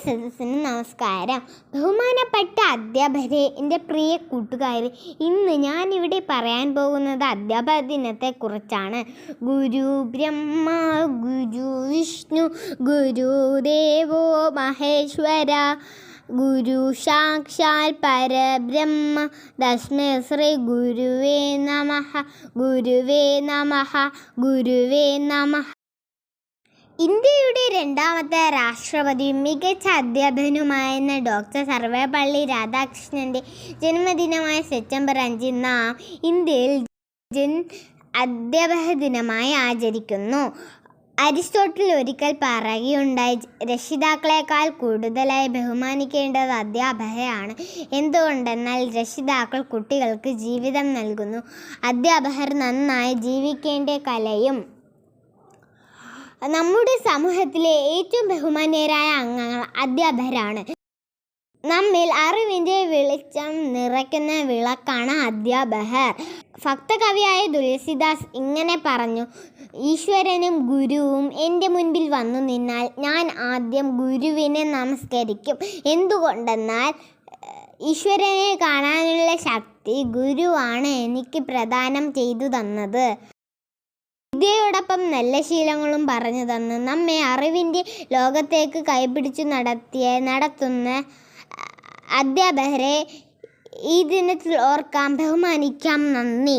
സദസ്സിന് നമസ്കാരം. ബഹുമാനപ്പെട്ട അധ്യാപകരെ, എൻ്റെ പ്രിയ കൂട്ടുകാരെ, ഇന്ന് ഞാനിവിടെ പറയാൻ പോകുന്നത് അധ്യാപക ദിനത്തെക്കുറിച്ചാണ്. ഗുരു ബ്രഹ്മ ഗുരു വിഷ്ണു ഗുരുദേവോ മഹേശ്വര ഗുരു സാക്ഷാൽ പരബ്രഹ്മ തസ്മൈ ശ്രീ ഗുരുവേ നമഃ ഗുരുവേ നമഃ ഗുരുവേ നമഃ. ഇന്ത്യയുടെ രണ്ടാമത്തെ രാഷ്ട്രപതിയും മികച്ച അധ്യാപകനുമായിരുന്ന ഡോക്ടർ സർവപള്ളി രാധാകൃഷ്ണൻ്റെ ജന്മദിനമായ സെപ്റ്റംബർ 5 നാം ഇന്ത്യയിൽ അധ്യാപക ദിനമായി ആചരിക്കുന്നു. അരിസ്റ്റോട്ടിൽ ഒരിക്കൽ പറയുകയുണ്ടായി, രക്ഷിതാക്കളെക്കാൾ കൂടുതലായി ബഹുമാനിക്കേണ്ടത് അധ്യാപകരെയാണ്. എന്തുകൊണ്ടെന്നാൽ രക്ഷിതാക്കൾ കുട്ടികൾക്ക് ജീവിതം നൽകുന്നു. അധ്യാപകർ നന്നായി ജീവിക്കേണ്ട കലയും. നമ്മുടെ സമൂഹത്തിലെ ഏറ്റവും ബഹുമാന്യരായ അംഗങ്ങൾ അധ്യാപകരാണ്. നമ്മിൽ അറിവിൻ്റെ വെളിച്ചം നിറയ്ക്കുന്ന വിളക്കാണ് അധ്യാപകർ. ഭക്തകവിയായ തുളസിദാസ് ഇങ്ങനെ പറഞ്ഞു: ഈശ്വരനും ഗുരുവും എൻ്റെ മുൻപിൽ വന്നു നിന്നാൽ ഞാൻ ആദ്യം ഗുരുവിനെ നമസ്കരിക്കും. എന്തുകൊണ്ടെന്നാൽ ഈശ്വരനെ കാണാനുള്ള ശക്തി ഗുരുവാണ് എനിക്ക് പ്രദാനം ചെയ്തു തന്നത്. വിദ്യയോടൊപ്പം നല്ല ശീലങ്ങളും പറഞ്ഞു തന്ന് നമ്മെ അറിവിൻ്റെ ലോകത്തേക്ക് കൈപിടിച്ചു നടത്തുന്ന അധ്യാപകരെ ഈ ദിനത്തിൽ ഓർക്കാം, ബഹുമാനിക്കാം. നന്ദി.